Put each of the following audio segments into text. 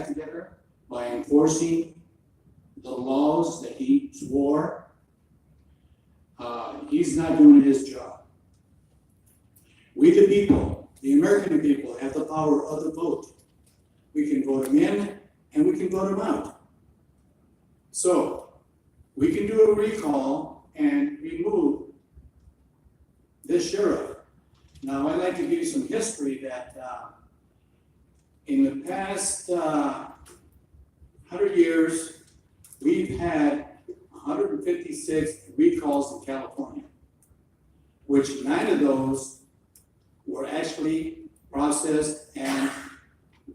together by enforcing the laws that he swore. He's not doing his job. We the people, the American people, have the power of the vote. We can vote him in and we can vote him out. So we can do a recall and remove this sheriff. Now, I'd like to give you some history that in the past 100 years, we've had 156 recalls in California, which 9 of those were actually processed and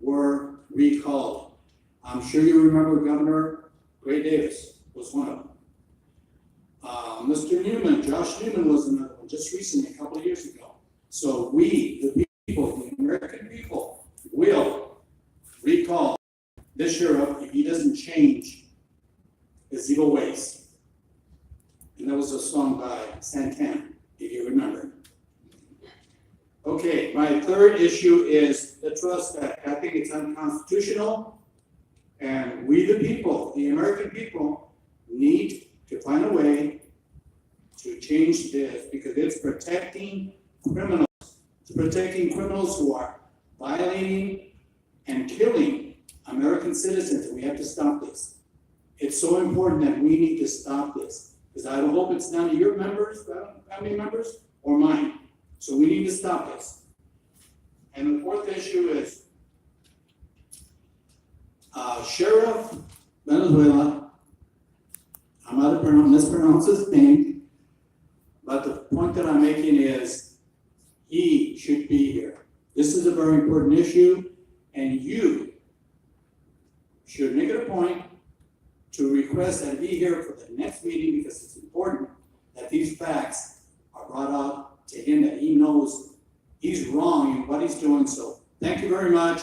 were recalled. I'm sure you remember Governor Gray Davis was one of them. Mr. Newman, Josh Newman was another one just recently, a couple of years ago. So we, the people, the American people, will recall this sheriff if he doesn't change his evil ways. And that was a song by Santana, if you remember. Okay, my third issue is the trust act. I think it's unconstitutional, and we the people, the American people, need to find a way to change this because it's protecting criminals. It's protecting criminals who are violating and killing American citizens, and we have to stop this. It's so important that we need to stop this because I hope it's none of your members, family members, or mine. So we need to stop this. And the fourth issue is Sheriff Venezuela. I'm not to mispronounce his name, but the point that I'm making is he should be here. This is a very important issue, and you should make it a point to request that he be here for the next meeting because it's important that these facts are brought out to him, that he knows he's wrong in what he's doing. So thank you very much.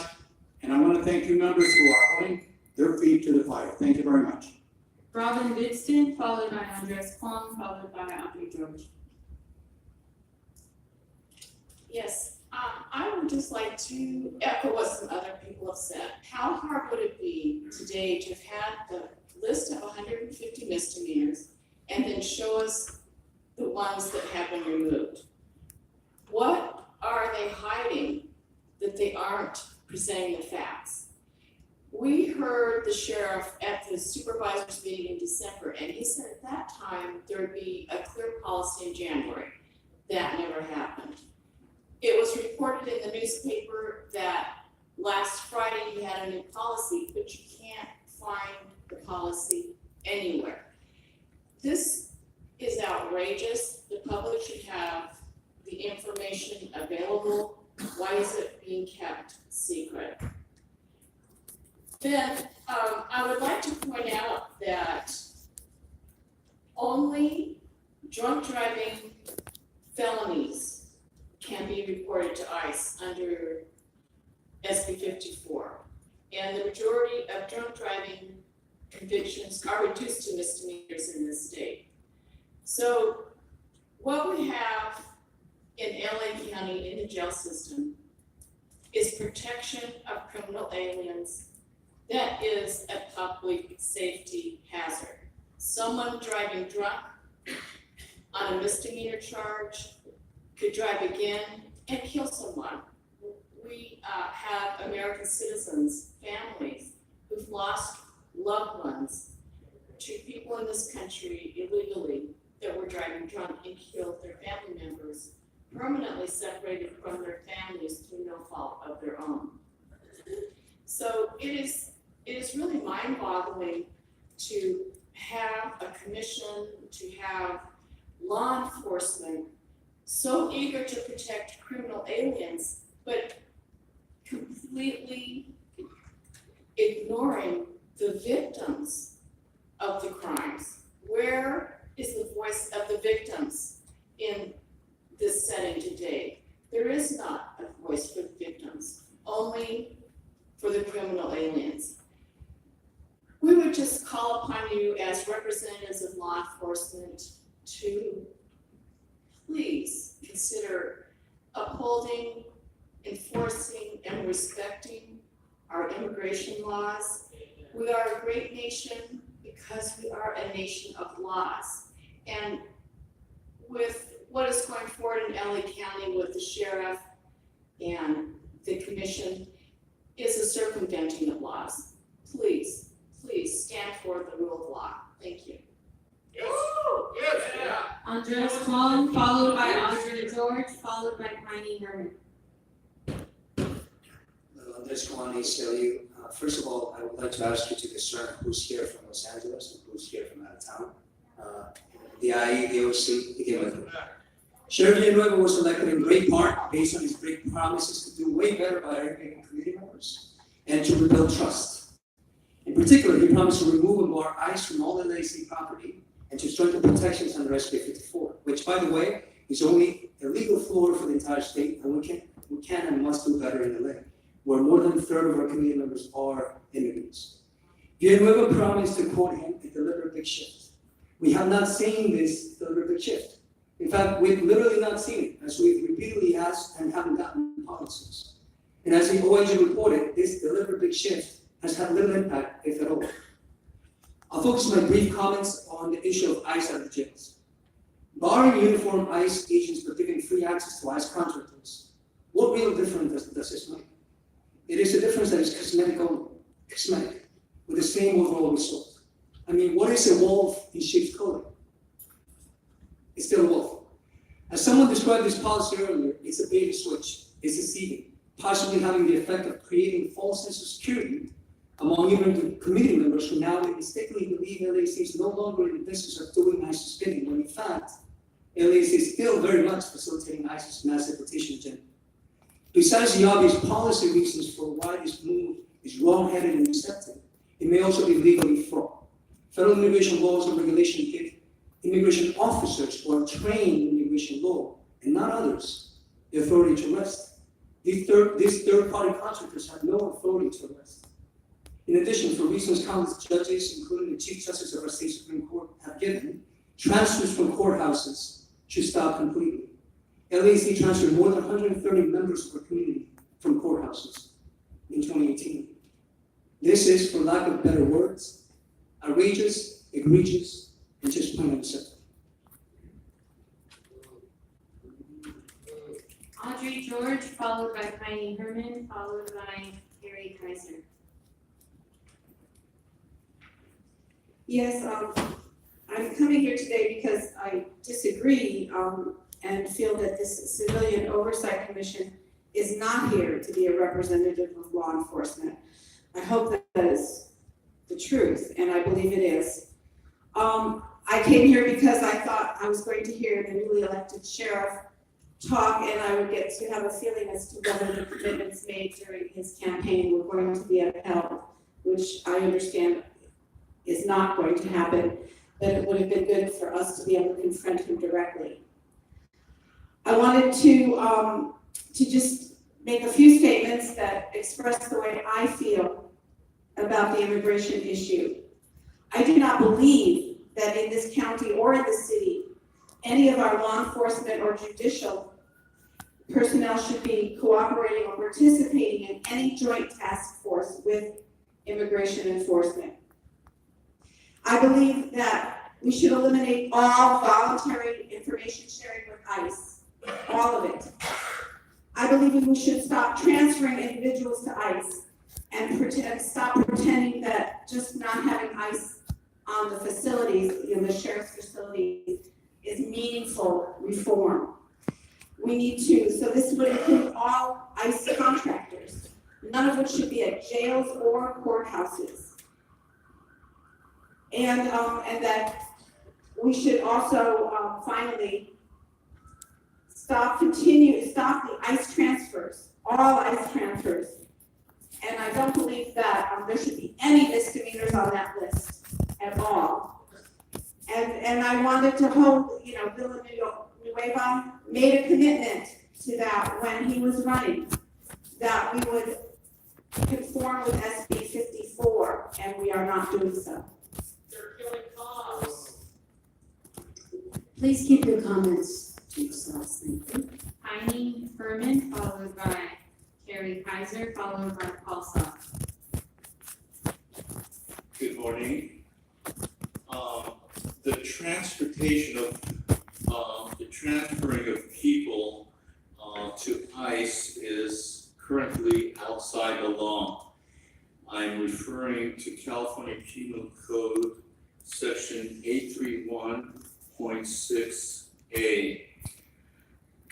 And I want to thank you members who are holding their feet to the fire. Thank you very much. Robin Bitston, followed by Andres Kwong, followed by Audrey George. Yes, I would just like to echo what some other people have said. How hard would it be today to have had the list of 150 misdemeanors and then show us the ones that have been removed? What are they hiding that they aren't presenting the facts? We heard the sheriff at the supervisors meeting in December, and he said at that time there would be a clear policy in January. That never happened. It was reported in the newspaper that last Friday he had a new policy, but you can't find the policy anywhere. This is outrageous. The public should have the information available. Why is it being kept secret? Then I would like to point out that only drunk driving felonies can be reported to ICE under SB 54. And the majority of drunk driving convictions are reduced to misdemeanors in this state. So what we have in LA County in the jail system is protection of criminal aliens that is a public safety hazard. Someone driving drunk on a misdemeanor charge could drive again and kill someone. We have American citizens, families who've lost loved ones to people in this country illegally that were driving drunk and killed their family members, permanently separated from their families through no fault of their own. So it is really mind-boggling to have a commission, to have law enforcement so eager to protect criminal aliens, but completely ignoring the victims of the crimes. Where is the voice of the victims in this setting today? There is not a voice for the victims, only for the criminal aliens. We would just call upon you as representatives of law enforcement to please consider upholding, enforcing, and respecting our immigration laws. We are a great nation because we are a nation of laws. And with what is going forward in LA County with the sheriff and the commission is a circumventing of laws. Please, please stand for the rule of law. Thank you. Yes. Yes. Yeah. Andres Long, followed by Audrey George, followed by Heine Herman. Andres Juan, ACLU. First of all, I would like to ask you to discern who's here from Los Angeles and who's here from out of town. The IE, the OC, the Gimlet. Sheriff Villanueva was elected in great part based on his great promises to do way better by our community members and to rebuild trust. In particular, he promised to remove and bar ICE from all LAC property and to strengthen protections under SB 54, which, by the way, is only a legal floor for the entire state, and we can and must do better in LA, where more than a third of our community members are immigrants. Villanueva promised to quote him a deliberate big shift. We have not seen this deliberate big shift. In fact, we've literally not seen it, as we've repeatedly asked and haven't gotten policies. And as the OIG reported, this deliberate big shift has had little impact, if at all. I'll focus my brief comments on the issue of ICE out of the jails. Barring uniformed ICE agents but giving free access to ICE contractors, what real difference does this make? It is a difference that is cosmetic only, cosmetic, with the same overall result. I mean, what is a wolf in sheep's clothing? It's still a wolf. As someone described this policy earlier, it's a bait and switch, it's deceiving, possibly having the effect of creating false sense of security among even the community members who now mistakenly believe LAC is no longer in the business of doing ISIS bidding, when in fact, LAC is still very much facilitating ISIS mass deportation agenda. Besides the obvious policy reasons for why this move is wrong-headed and deceptive, it may also be legally fraught. Federal immigration laws and regulations give immigration officers who are trained in immigration law, and not others, the authority to arrest. These third-party contractors have no authority to arrest. In addition, for reasons countless judges, including the Chief Justice of our state Supreme Court, have given, transfers from courthouses should stop completely. LAC transferred more than 130 members of our community from courthouses in 2018. This is, for lack of better words, outrageous, egregious, and just plain unacceptable. Audrey George, followed by Heine Herman, followed by Harry Kaiser. Yes, I'm coming here today because I disagree and feel that this Civilian Oversight Commission is not here to be a representative of law enforcement. I hope that is the truth, and I believe it is. I came here because I thought I was going to hear the newly elected sheriff talk, and I would get to have a feeling as to whether the commitments made during his campaign were going to be upheld, which I understand is not going to happen, but it would have been good for us to be able to confront him directly. I wanted to just make a few statements that express the way I feel about the immigration issue. I do not believe that in this county or in the city, any of our law enforcement or judicial personnel should be cooperating or participating in any joint task force with immigration enforcement. I believe that we should eliminate all voluntary information sharing with ICE, all of it. I believe we should stop transferring individuals to ICE and stop pretending that just not having ICE on the facilities, the sheriff's facilities, is meaningful reform. We need to, so this would include all ICE contractors, none of which should be at jails or courthouses. And that we should also finally stop the ICE transfers, all ICE transfers. And I don't believe that there should be any misdemeanors on that list at all. And I wanted to hold, Villanueva made a commitment to that when he was running, that we would conform with SB 54, and we are not doing so. They're killing cops. Please keep your comments to yourselves, thank you. Heine Herman, followed by Harry Kaiser, followed by Paul Soft. morning. The transportation of, the transferring of people to ICE is currently outside the law. I'm referring to California Penal Code, section 831.6A.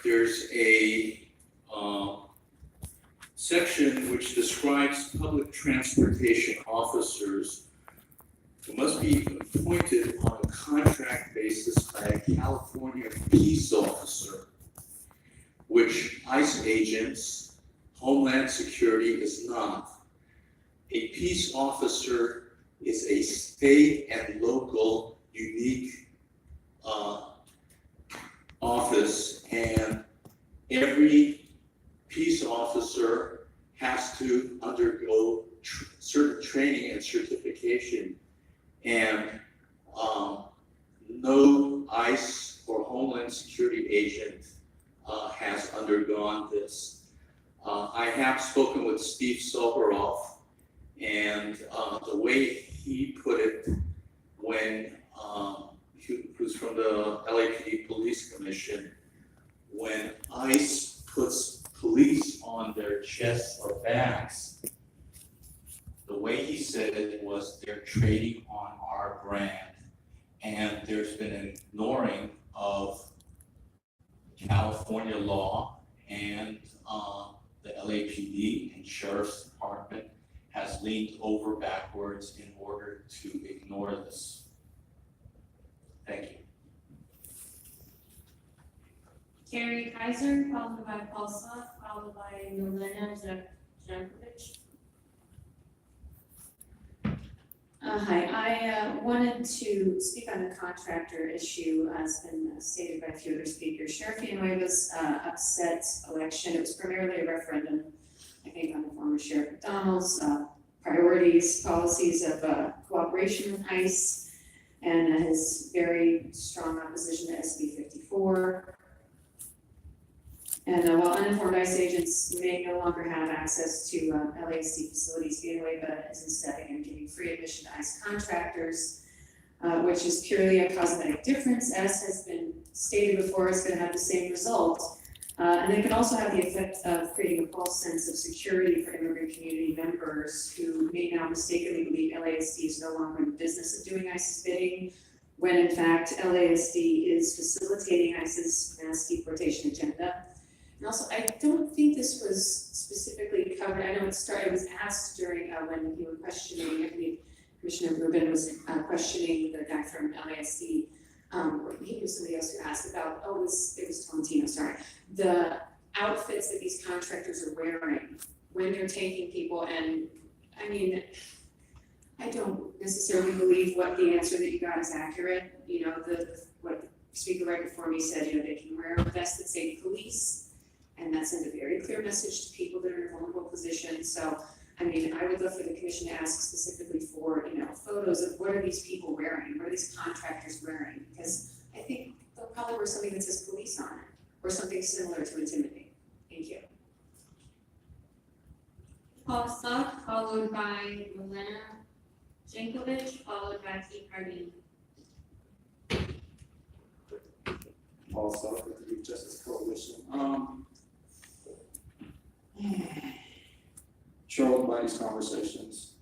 There's a section which describes public transportation officers who must be appointed on a contract basis by a California peace officer, which ICE agents, Homeland Security is not. A peace officer is a state and local unique office, and every peace officer has to undergo certain training and certification, and no ICE or Homeland Security agent has undergone this. I have spoken with Steve Soberoff, and the way he put it when who's from the LAPD Police Commission, when ICE puts police on their chests or backs, the way he said it was they're trading on our brand. And there's been an ignoring of California law, and the LAPD and Sheriff's Department has leaned over backwards in order to ignore this. Thank you. Carrie Kaiser, followed by Paul Sock, followed by Milena Jankovic. Hi, I wanted to speak on the contractor issue, as been stated by a few other speakers. Sheriff Villanueva's upset election, it was primarily a referendum, I think, on the former Sheriff McDonald's priorities, policies of cooperation with ICE, and his very strong opposition to SB 54. And while uninformed ICE agents may no longer have access to LASD facilities, Villanueva is instead again giving free admission to ICE contractors, which is purely a cosmetic difference, as has been stated before. It's going to have the same result. And it can also have the effect of creating a false sense of security for immigrant community members who may now mistakenly believe LASD is no longer in the business of doing ICE's bidding, when in fact LASD is facilitating ICE's mass deportation agenda. And also, I don't think this was specifically covered. I know it was asked during when you were questioning, I believe Commissioner Rubin was questioning the guy from LASD. Or maybe it was somebody else who asked about, it was Tolentino, sorry. The outfits that these contractors are wearing when they're taking people, and I mean, I don't necessarily believe what the answer that you got is accurate. You know, what the speaker right before me said, you know, they can wear a vest that say police, and that sends a very clear message to people that are in a vulnerable position. So, I mean, I would love for the commission to ask specifically for, you know, photos of what are these people wearing, what are these contractors wearing? Because I think they'll probably wear something that says police on it, or something similar to intimidate. Thank you. Paul Sock, followed by Milena Jankovic, followed by Keith Harding. Paul Sock with the Youth Justice Coalition. Troubled by these conversations.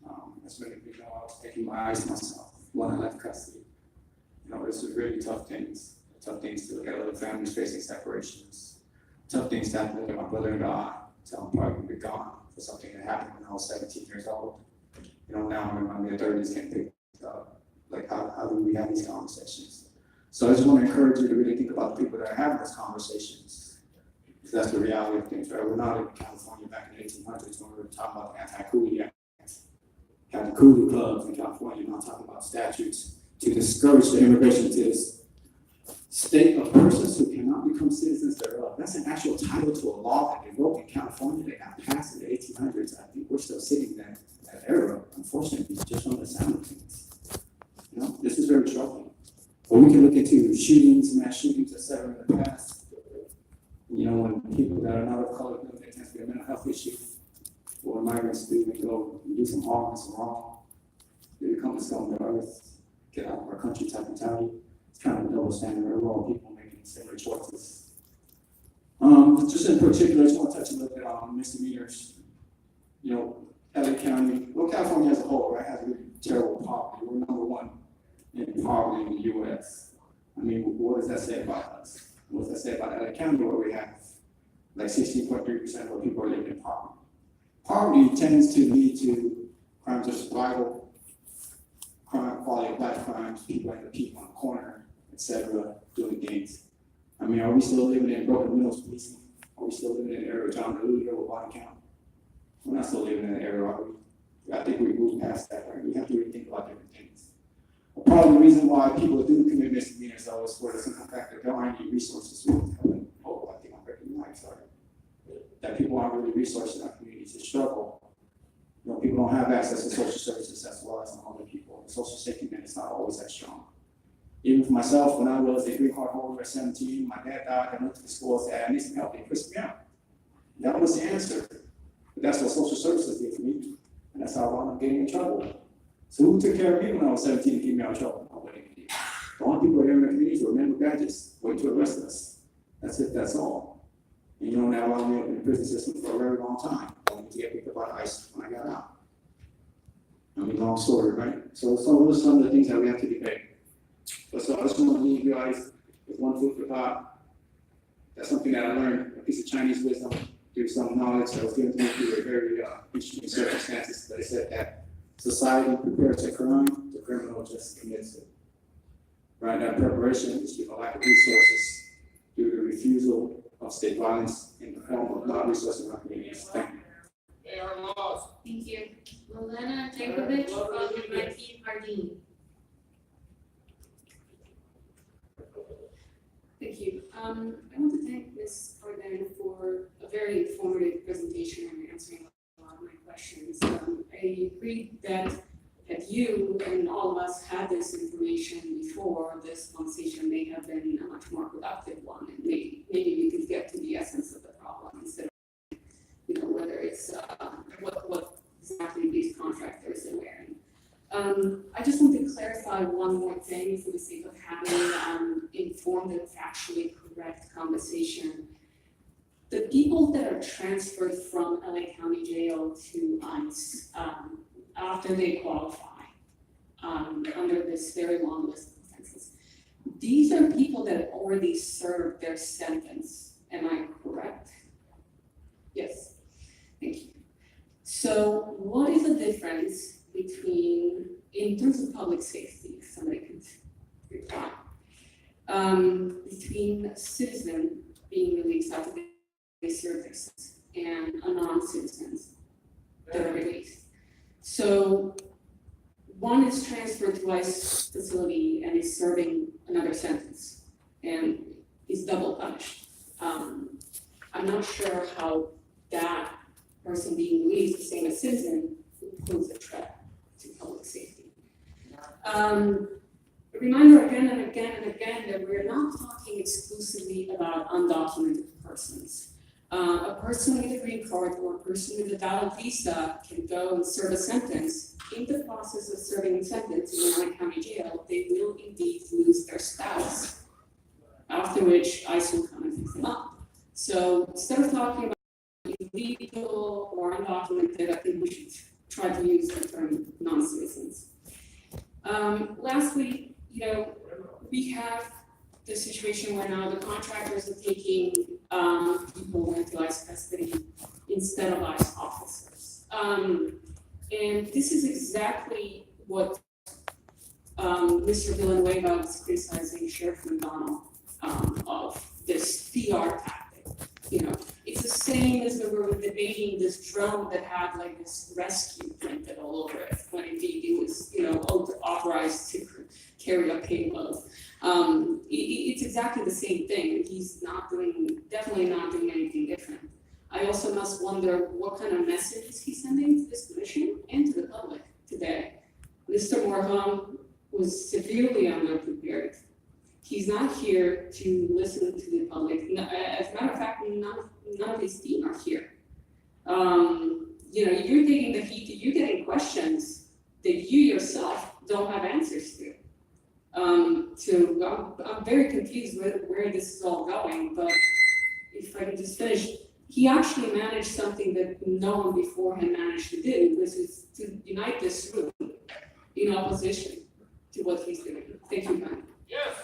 As many people know, I was taking my eyes myself when I left custody. You know, this is really tough things to look at other families facing separations, tough things to have to look at my brother-in-law, tell him probably be gone for something that happened when I was 17 years old. You know, now I'm in my mid-30s, can't pick up. Like, how do we have these conversations? So I just want to encourage you to really think about the people that are having these conversations. Because that's the reality of things, right? We're not in California back in the 1800s when we were talking about the anti-coolie act. Had the coolie clubs in California, not talking about statutes to discourage the immigration to this state of persons who cannot become citizens thereof. That's an actual title to a law that they wrote in California that got passed in the 1800s. I think we're still sitting in that era, unfortunately, just from the sound of things. You know, this is very troubling. But we can look into shootings, mass shootings, etc. in the past. You know, when people that are not of color, there tends to be a mental health issue. Or migrants do, they go and do some harm and some wrong. They become the scum of the earth, get out of our country type mentality. It's kind of a double standard. We're all people making similar choices. Just in particular, I just want to touch a little bit on misdemeanors. You know, LA County, well, California as a whole, right, has really terrible poverty. We're number one in poverty in the US. I mean, what does that say about us? What does that say about LA County, where we have like 16.3% of our people are living in poverty? Poverty tends to lead to crimes of survival, quality of life crimes, people like the people on the corner, etc., doing things. I mean, are we still living in broken windows policing? Are we still living in an era of John DeLuca with body count? We're not still living in an era, are we? I think we moved past that, right? We have to rethink about different things. Part of the reason why people do commit misdemeanors, though, is for the simple fact that there aren't any resources to help them. Oh, I think I'm breaking the mic, sorry. That people aren't really resourced in our communities to struggle. You know, people don't have access to social services as well as some other people. The social safety net is not always that strong. Even for myself, when I was a green card holder at 17, my dad died, I went to the school and said, I need some help, they pushed me out. That was the answer. But that's what social services did for me. And that's how I wound up getting in trouble. So who took care of me when I was 17 to keep me out of trouble? Nobody did. The only people here in the community were remember badges, wait to arrest us. That's it, that's all. And you know, now I lived in the prison system for a very long time, only to get picked up by ICE when I got out. I mean, long story, right? So those are some of the things that we have to debate. But so I just want to leave you guys with one food for thought. That's something that I learned, a piece of Chinese wisdom, through some knowledge that was given to me through a very interesting circumstances. But they said that society prepares a crime, the criminal just commits it. Right, that preparation is due to lack of resources, due to the refusal of state violence in the form of non-resources in our communities. Thank you. They are lost. Thank you. Milena Jankovic, followed by Keith Hardin. Thank you. I want to thank Ms. Cardin for a very informative presentation and answering a lot of my questions. I agree that you and all of us had this information before, this conversation may have been a much more productive one, and maybe we could get to the essence of the problem instead of, you know, whether it's what exactly these contractors are wearing. I just want to clarify one more thing for the sake of having informed and factually correct conversation. The people that are transferred from LA County Jail to ICE after they qualify under this very long list of offenses, these are people that have already served their sentence. Am I correct? Yes. Thank you. So what is the difference between, in terms of public safety, if somebody could reply, between a citizen being released after they serve their sentence and a non-citizens that are released? So one is transferred to ICE facility and is serving another sentence and is double punished. I'm not sure how that person being released, the same as citizen, poses a threat to public safety. A reminder again and again and again that we're not talking exclusively about undocumented persons. A person with a green card or a person with a valid visa can go and serve a sentence. In the process of serving a sentence in an LA County jail, they will indeed lose their spouse, after which ICE will come and pick them up. So instead of talking about illegal or undocumented, I think we should try to use the term non-citizens. Lastly, you know, we have the situation where now the contractors are taking people into ICE custody instead of ICE officers. And this is exactly what Mr. Villanueva was criticizing Sheriff McDonald of this PR tactic. You know, it's the same as when we were debating this drone that had like this rescue printed all over it, when indeed it was, you know, authorized to carry a payload. It's exactly the same thing. He's definitely not doing anything different. I also must wonder what kind of message is he sending to this commission and to the public today. Mr. Morham was severely underprepared. He's not here to listen to the public. As a matter of fact, none of his team are here. You know, you're taking the heat, you're getting questions that you yourself don't have answers to. I'm very confused with where this is all going, but if I can just finish, he actually managed something that no one before him managed to do, which is to unite this group in opposition to what he's doing. Thank you, ma'am. Yes.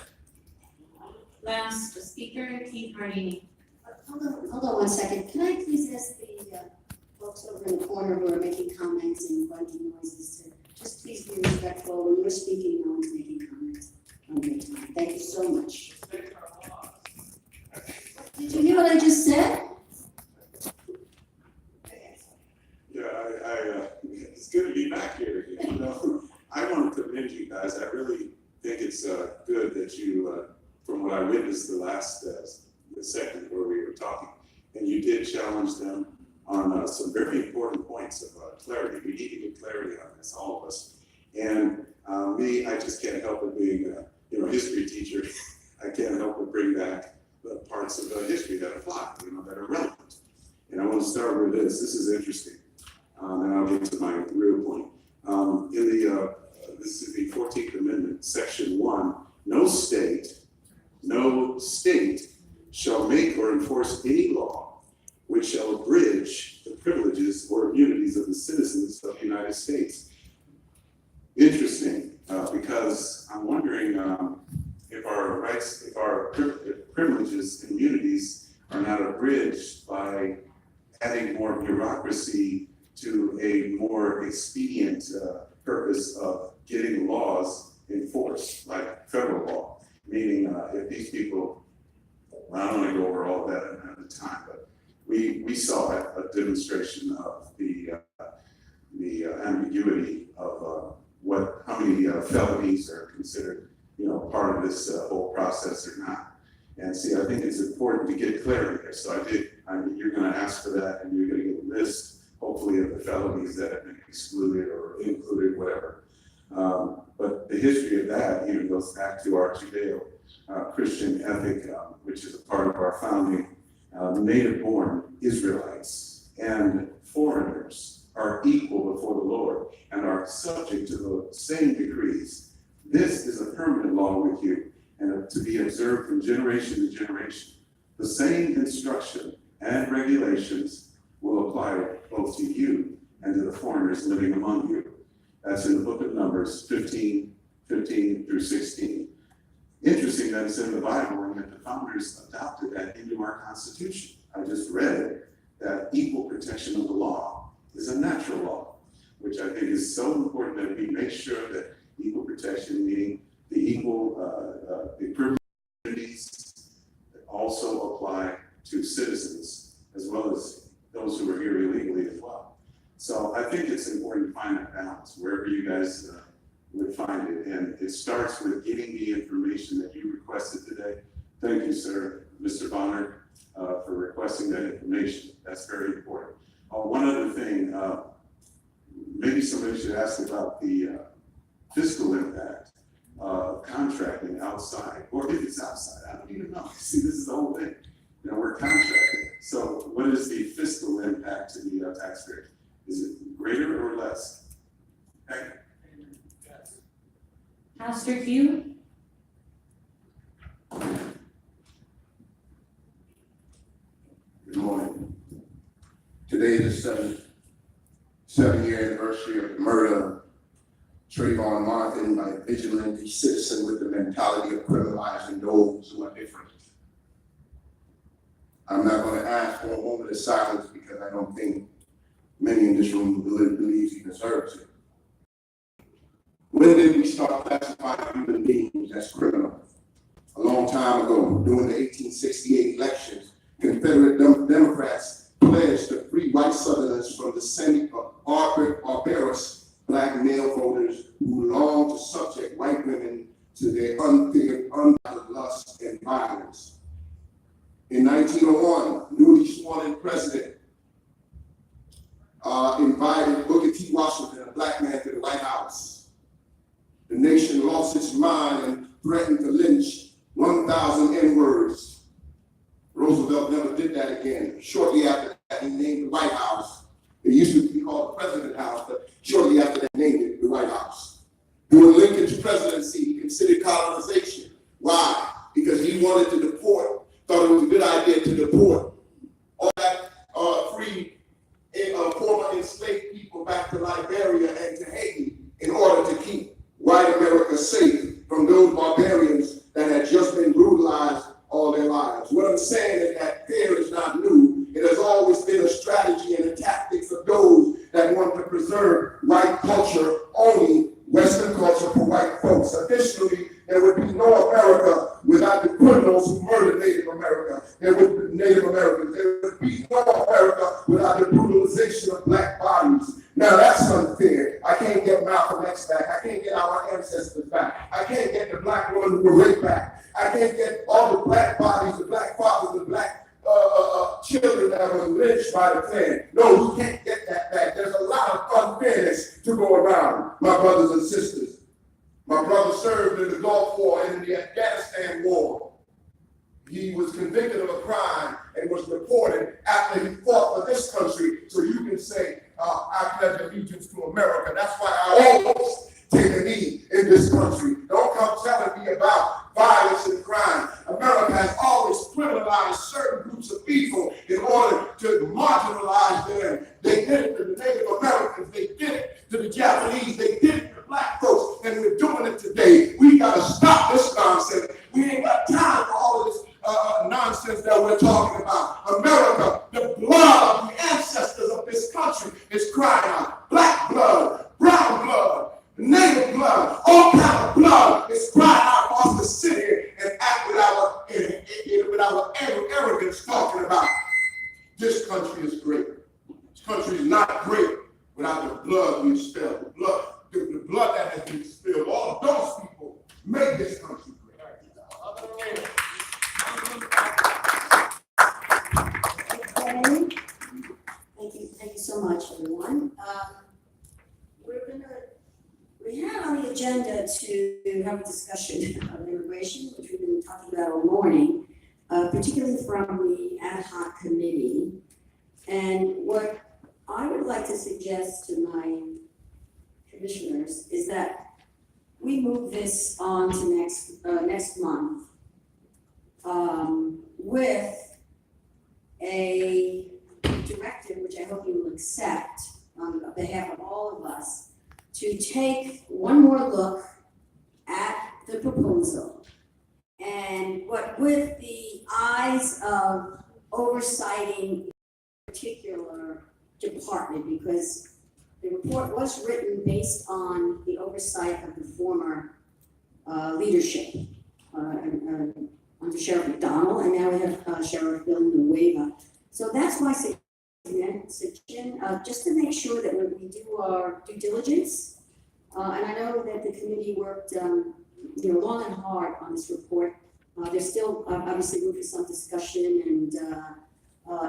Last speaker, Keith Hardini. Hold on 1 second. Can I please ask the folks over in the corner who are making comments and grunting noises to just please be respectful. When you're speaking, no one's making comments on your time. Thank you so much. Did you hear what I just said? Yeah, it's good to be back here again. You know, I want to commend you guys. I really think it's good that you, from what I witnessed the second where we were talking, and you did challenge them on some very important points of clarity. We need to get clarity on this, all of us. And me, I just can't help it being a history teacher. I can't help but bring back the parts of history that apply, that are relevant. And I want to start with this. This is interesting. And I'll get to my real point. This is the 14th Amendment, Section 1. No state shall make or enforce any law which shall abridge the privileges or immunities of the citizens of the United States. Interesting, because I'm wondering if our rights, if our privileges and immunities are not abridged by adding more bureaucracy to a more expedient purpose of getting laws enforced, like federal law. Meaning, if these people, I don't want to go over all of that at the time, but we saw a demonstration of the ambiguity of how many felonies are considered, part of this whole process or not. And see, I think it's important to get clarity there. So you're going to ask for that, and you're going to get a list, hopefully, of the felonies that have been excluded or included, whatever. But the history of that even goes back to our Judeo-Christian ethic, which is a part of our founding. Native-born Israelites and foreigners are equal before the Lord and are subject to the same decrees. This is a permanent law with you, and to be observed from generation to generation. The same instruction and regulations will apply both to you and to the foreigners living among you. That's in the book of Numbers 15 through 16. Interesting that it's in the Bible and that the founders adopted that into our Constitution. I just read it, that equal protection of the law is a natural law, which I think is so important that we make sure that equal protection, meaning the equal the privileges, also apply to citizens as well as those who are here illegally as well. So I think it's important to find that balance wherever you guys would find it. And it starts with getting the information that you requested today. Thank you, sir, Mr. Bonner, for requesting that information. That's very important. One other thing, maybe somebody should ask about the fiscal impact of contracting outside, or if it's outside, I don't even know. See, this is the whole thing. We're contracting. So what is the fiscal impact to the taxpayer? Is it greater or less? Okay. Pastor Hugh? Good morning. Today is the 7-year anniversary of the murder of Trayvon Martin by a vigilante citizen with the mentality of criminalizing those who are different. I'm not going to ask for a moment of silence because I don't think many in this room believe he deserves it. When did we start classifying human beings as criminals? A long time ago, during the 1868 elections, Confederate Democrats pledged to free white Southerners from the semi-barbarous black male voters who longed to subject white women to their unbounded lust and violence. In 1901, newly sworn president invited Booker T. Washington, a black man, to the White House. The nation lost its mind and threatened to lynch 1,000 N-words. Roosevelt never did that again. Shortly after that, he named the White House. It used to be called the President House, but shortly after that, named it the White House. During Lincoln's presidency, he considered colonization. Why? Because he wanted to deport, thought it was a good idea to deport all that free former enslaved people back to Liberia and to Haiti in order to keep white America safe from those barbarians that had just been brutalized all their lives. What I'm saying is that fear is not new. It has always been a strategy and a tactic for those that want to preserve white culture only, Western culture for white folks. Additionally, there would be no America without the criminals who murdered Native America. There would be Native Americans. There would be no America without the brutalization of black bodies. Now that's unfair. I can't get Malcolm X back. I can't get our ancestors back. I can't get the black women who were raped back. I can't get all the black bodies, the black fathers, the black children that were lynched by the Klan. No, we can't get that back. There's a lot of unfairness to go around, my brothers and sisters. My brother served in the Gulf War and in the Afghanistan War. He was convicted of a crime and was deported after he fought for this country. So you can say, I pledge allegiance to America. That's why I almost take a knee in this country. Don't come telling me about violence and crime. America has always criminalized certain groups of people in order to marginalize them. They did it to the Native Americans. They did it to the Japanese. They did it to black folks. And we're doing it today. We got to stop this nonsense. We ain't got time for all of this nonsense that we're talking about. America, the blood of the ancestors of this country is crying out. Black blood, brown blood, Native blood, all kind of blood is crying out for us to sit here and act with our arrogance talking about this country is great. This country is not great without the blood we've spilled. The blood that has been spilled. All of those people make this country great. Okay. Thank you so much, everyone. We had on the agenda to have a discussion of immigration, which we've been talking about all morning, particularly from the ad hoc committee. And what I would like to suggest to my commissioners is that we move this on to next month with a directive, which I hope you will accept on behalf of all of us, to take one more look at the proposal, and but with the eyes of oversighting a particular department, because the report was written based on the oversight of the former leadership under Sheriff McDonald, and now we have Sheriff Bill Nueva. So that's my suggestion, just to make sure that we do our due diligence. And I know that the committee worked long and hard on this report. There's still obviously room for some discussion and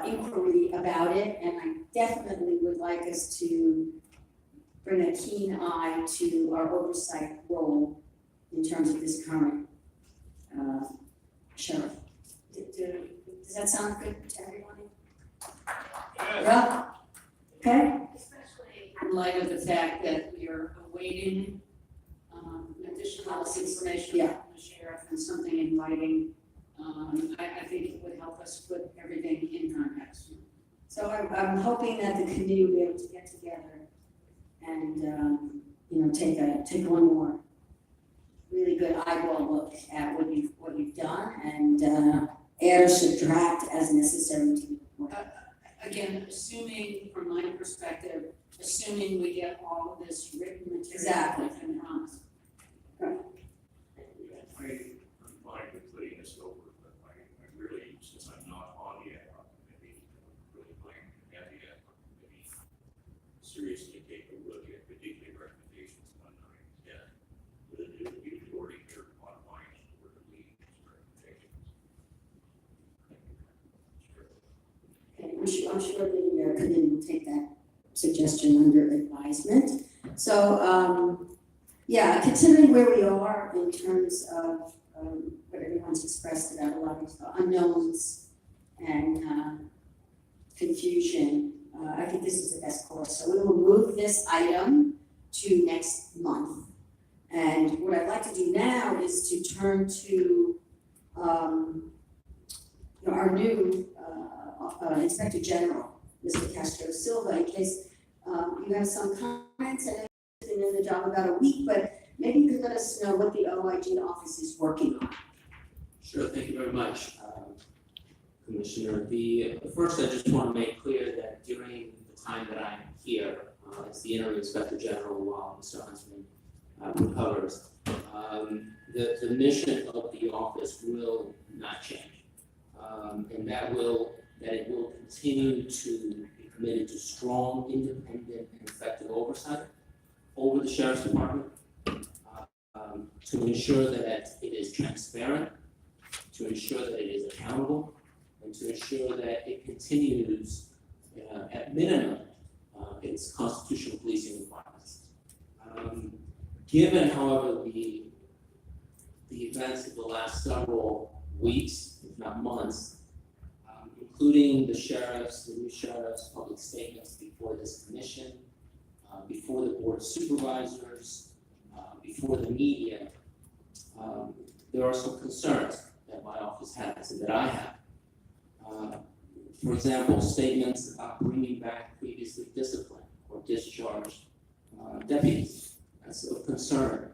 inquiry about it, and I definitely would like us to bring a keen eye to our oversight role in terms of this current sheriff. Does that sound good to everyone? Yeah. Okay. Especially in light of the fact that we are awaiting additional information from the sheriff and something in writing. I think it would help us put everything in context. So I'm hoping that the committee will be able to get together and take one more really good eyeball look at what you've done and add or subtract as necessary to the report. Again, assuming, from my perspective, assuming we get all of this written material. Exactly. And promise. Right. I'm fine with putting this over, but I really, since I'm not on the ad hoc committee, really plan to have the ad hoc committee seriously take a look at particular recommendations on 9 and 10. With a majority here modifying or deleting these recommendations. Okay, I'm sure the committee will take that suggestion under advisement. So, considering where we are in terms of what everyone's expressed about a lot of unknowns and confusion, I think this is the best course. So we will move this item to next month. And what I'd like to do now is to turn to, our new, Inspector General, Mr. Castro Silva, in case, you have some comments. I know you've been in the job about a week, but maybe you could let us know what the OIG office is working on. Sure, thank you very much, Commissioner. First, I just want to make clear that during the time that I'm here, as the interim Inspector General while Mr. Huntsman recovers, the mission of the office will not change. And that it will continue to be committed to strong, independent, and effective oversight over the Sheriff's Department, to ensure that it is transparent, to ensure that it is accountable, and to ensure that it continues, at minimum, its constitutional policing requirements. Given, however, the events of the last several weeks, if not months, including the new sheriff's public statements before this commission, before the board of supervisors, before the media, there are some concerns that my office has and that I have. For example, statements about bringing back previously disciplined or discharged deputies. That's of concern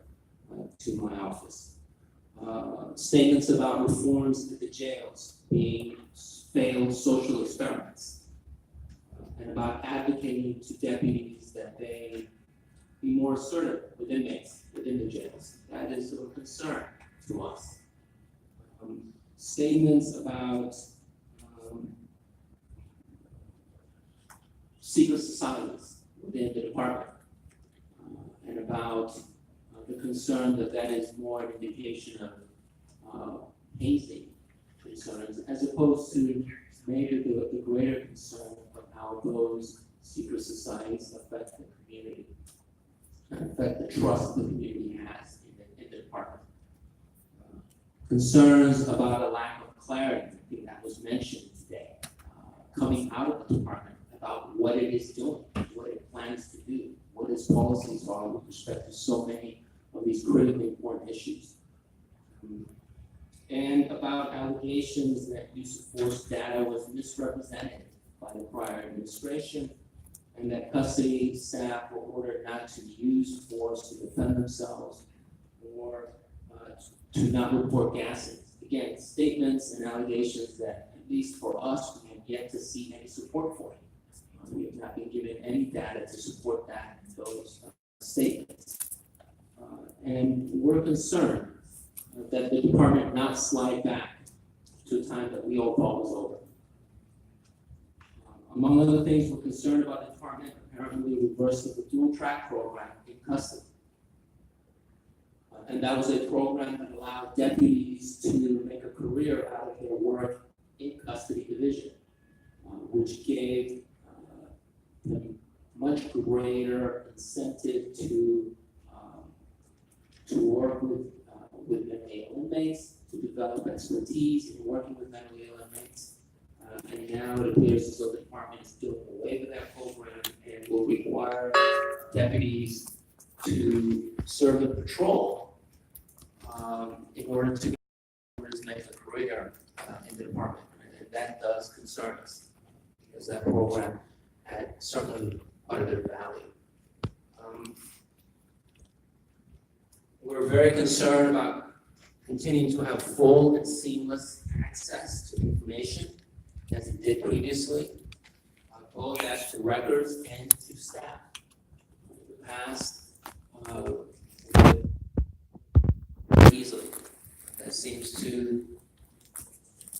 to my office. Statements about reforms at the jails being failed social experiments, and about advocating to deputies that they be more assertive with inmates within the jails. That is of concern to us. Statements about secret societies within the department, and about the concern that is more an indication of hazing concerns, as opposed to maybe the greater concern of how those secret societies affect the community and affect the trust the community has in the department. Concerns about a lack of clarity, I think that was mentioned today, coming out of the department about what it is doing, what it plans to do, what its policies are with respect to so many of these critically important issues. And about allegations that use of force data was misrepresented by the prior administration, and that custody staff were ordered not to use force to defend themselves or to not report gassing. Again, statements and allegations that, at least for us, we have yet to see any support for. We have not been given any data to support those statements. And we're concerned that the department not slide back to a time that we all thought was over. Among other things, we're concerned about the department apparently reversing the dual track program in custody. And that was a program that allowed deputies to make a career out of their work in custody division, which gave them much greater incentive to work with mentally ill inmates, to develop expertise in working with mentally ill inmates. And now it appears as though the department is doing away with that program and will require deputies to serve the patrol in order to make a career in the department. And that does concern us, because that program had certainly uttered their value. We're very concerned about continuing to have full and seamless access to information as it did previously, both as to records and to staff. In the past, easily, that seems to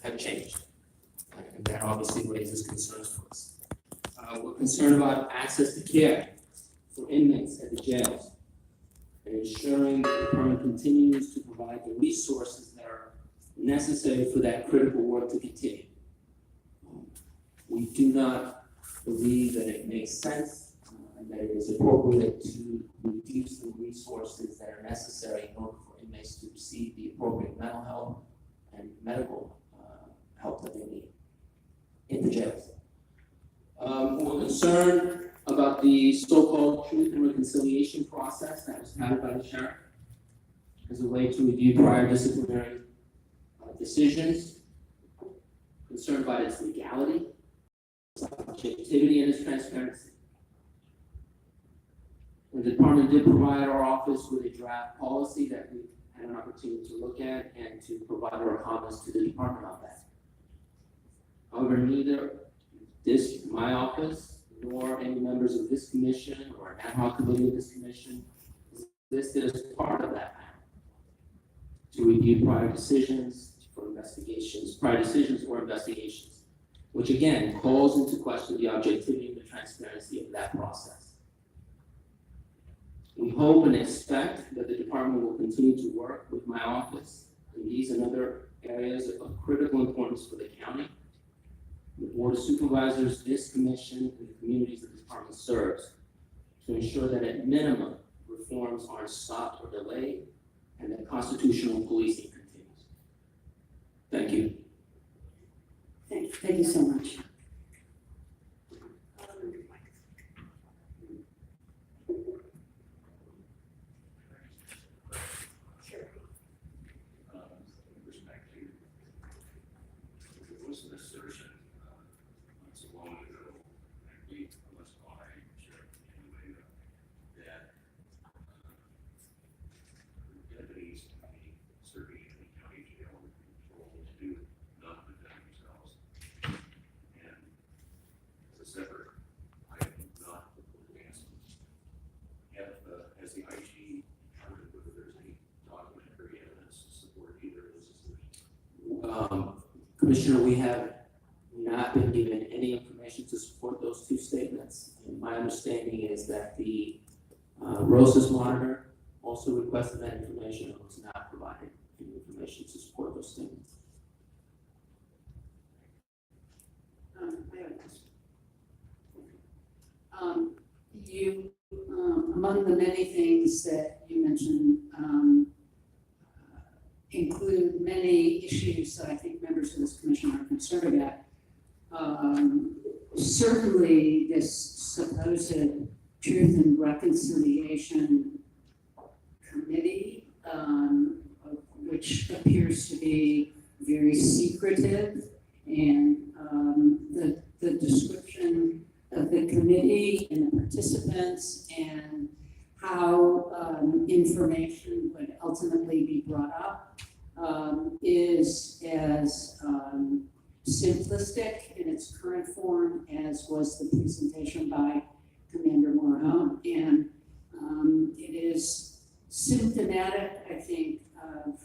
have changed, and that obviously raises concerns for us. We're concerned about access to care for inmates at the jails, and ensuring that the department continues to provide the resources that are necessary for that critical work to continue. We do not believe that it makes sense and that it is appropriate to reduce the resources that are necessary in order for inmates to receive the appropriate mental health and medical help that they need in the jails. We're concerned about the so-called truth and reconciliation process that was touted by the sheriff. as a way to review prior disciplinary decisions, concerned about its legality, its objectivity, and its transparency. The department did provide our office with a draft policy that we had an opportunity to look at and to provide our comments to the department on that. However, neither my office, nor any members of this commission or an ad hoc committee of this commission is listed as part of that panel to review prior decisions or investigations, which again calls into question the objectivity and the transparency of that process. We hope and expect that the department will continue to work with my office in these and other areas of critical importance for the county, the Board of Supervisors, this commission, and the communities that the department serves, to ensure that at minimum, reforms aren't stopped or delayed, and that constitutional policing continues. Thank you. Thank you so much. Perspective. There was an assertion not so long ago, I believe it was by Sheriff anyway, that deputies in the serving in the county jail were told to not defend themselves. And as a separate item, not against them. Has the IG covered whether there's any documentary evidence to support either of those assertions? Commissioner, we have not been given any information to support those two statements. And my understanding is that the Rosas monitor also requested that information and was not provided any information to support those statements. I have a question. Among the many things that you mentioned, include many issues that I think members of this commission are concerned about. Certainly this supposed Truth and Reconciliation Committee, which appears to be very secretive, and the description of the committee and the participants and how information would ultimately be brought up is as simplistic in its current form as was the presentation by Commander Moreau. And it is symptomatic, I think, of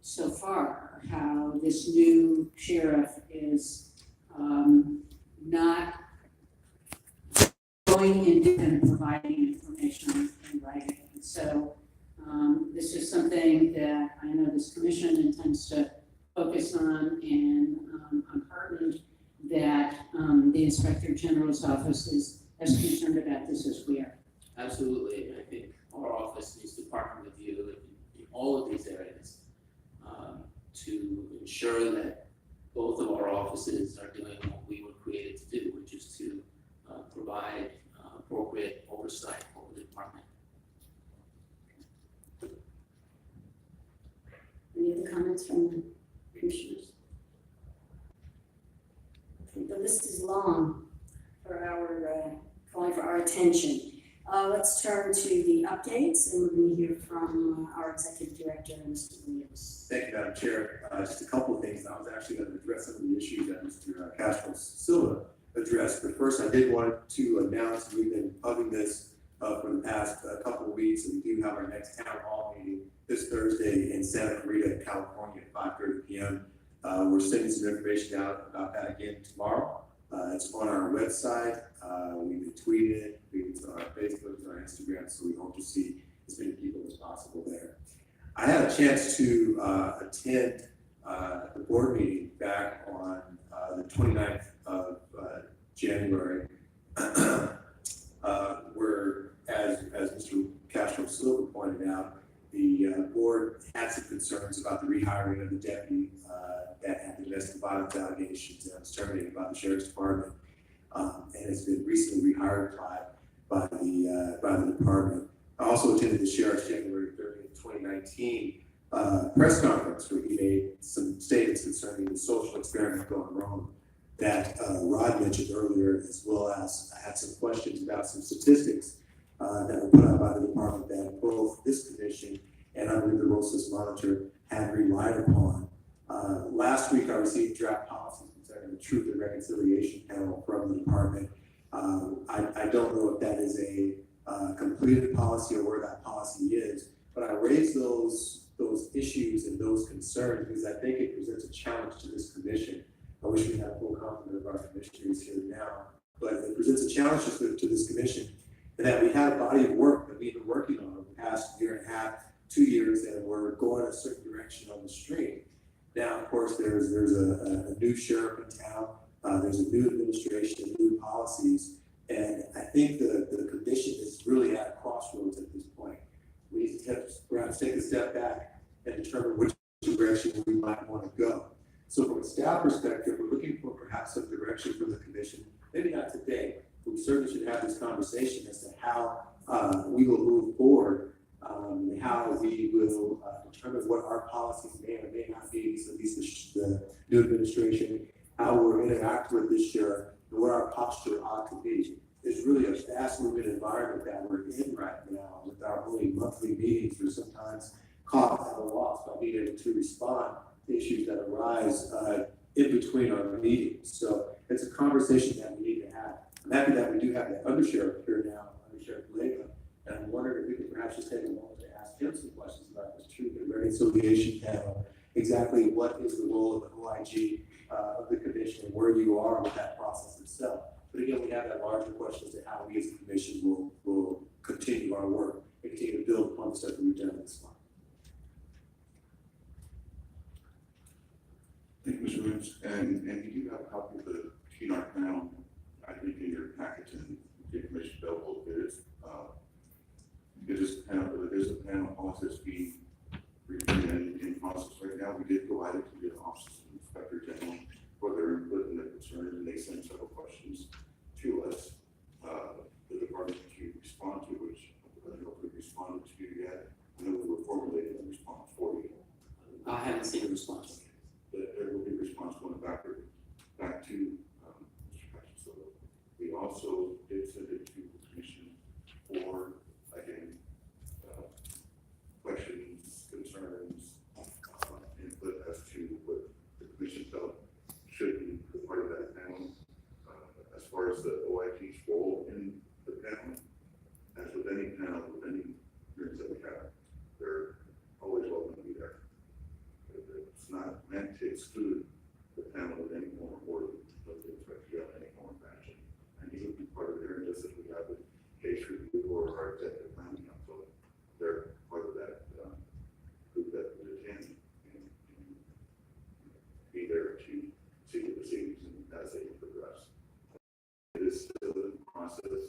so far how this new sheriff is not going into and providing information in writing. And so this is something that I know this commission intends to focus on, and I'm heartened that the Inspector General's office is as concerned about this as we are. Absolutely, and I think our office needs to partner with you in all of these areas to ensure that both of our offices are doing what we were created to do, which is to provide appropriate oversight over the department. Any other comments from the commissioners? Okay, the list is long for our, calling for our attention. Let's turn to the updates, and we're going to hear from our Executive Director, Mr. Williams. Thank you, Madam Chair. Just a couple of things. I was actually going to address some of the issues that Mr. Castro Silva addressed. But first, I did want to announce we've been pubbing this for the past couple of weeks, and we do have our next town hall meeting this Thursday in Santa Clarita, California at 5:30 p.m. We're sending some information out about that again tomorrow. It's on our website. We've been tweeting it. It's on our Facebook, it's on our Instagram, so we hope to see as many people as possible there. I had a chance to attend the board meeting back on the 29th of January, where, as Mr. Castro Silva pointed out, the board had some concerns about the rehiring of the deputy that had domestic violence allegations and was terminated by the Sheriff's Department, and has been recently rehired by the department. I also attended the Sheriff's January 30th 2019 press conference where he made some statements concerning the social experiment going wrong that Rod mentioned earlier, as well as I had some questions about some statistics that were put out by the department that both this commission and I believe the ROSIS monitor had relied upon. Last week I received draft policies concerning the Truth and Reconciliation panel from the department. I don't know if that is a completed policy or where that policy is, but I raised those issues and those concerns because I think it presents a challenge to this commission. I wish we had full complement of our commissioners here now, but it presents a challenge to this commission, and that we had a body of work that we've been working on over the past year and a half, 2 years, and we're going a certain direction on the street. Now, of course, there's a new sheriff in town, there's a new administration, new policies, and I think the commission is really at a crossroads at this point. We need to perhaps take a step back and determine which direction we might want to go. So from a staff perspective, we're looking for perhaps some direction from the commission, maybe not today, but we certainly should have this conversation as to how we will move forward, and how we will determine what our policies may or may not be, so at least the new administration, how we'll interact with this sheriff, and what our posture ought to be. It's really a fast-moving environment that we're in right now with our only monthly meetings. We're sometimes caught at a loss by being able to respond to issues that arise in between our meetings. So it's a conversation that we need to have. I'm happy that we do have the undersheriff here now, Undersheriff Blake, and I'm wondering if we could perhaps just take a moment to ask him some questions about this Truth and Reconciliation panel. Exactly what is the role of the OIG of the commission and where you are with that process itself. But again, we have that larger question as to how we as a commission will continue our work and continue to build upon the stuff that we've done this month. Thank you, Mr. Williams. And you do have a copy of the TNR panel, I think, in your package, and the information available. There's a panel process being reviewed in process right now. We did provide it to the Office of the Inspector General for their input and their concerns, and they sent several questions to us, the department to respond to, which I don't know if we responded to yet. I know we were formulating a response for you. I haven't seen a response. But there will be a response going back to Mr. Patrick. So we also did send it to the commission for, again, questions, concerns, input as to what the commission felt should be part of that panel. As far as the OIG's role in the panel, as with any panel, with any hearings that we have, they're always welcome to be there. It's not meant to exclude the panel with any form or the inspector in any form or fashion. And he would be part of the hearing just as we have the case review or our executive planning council. They're part of that group that would attend and be there to see the proceedings as they progress. It is still in process,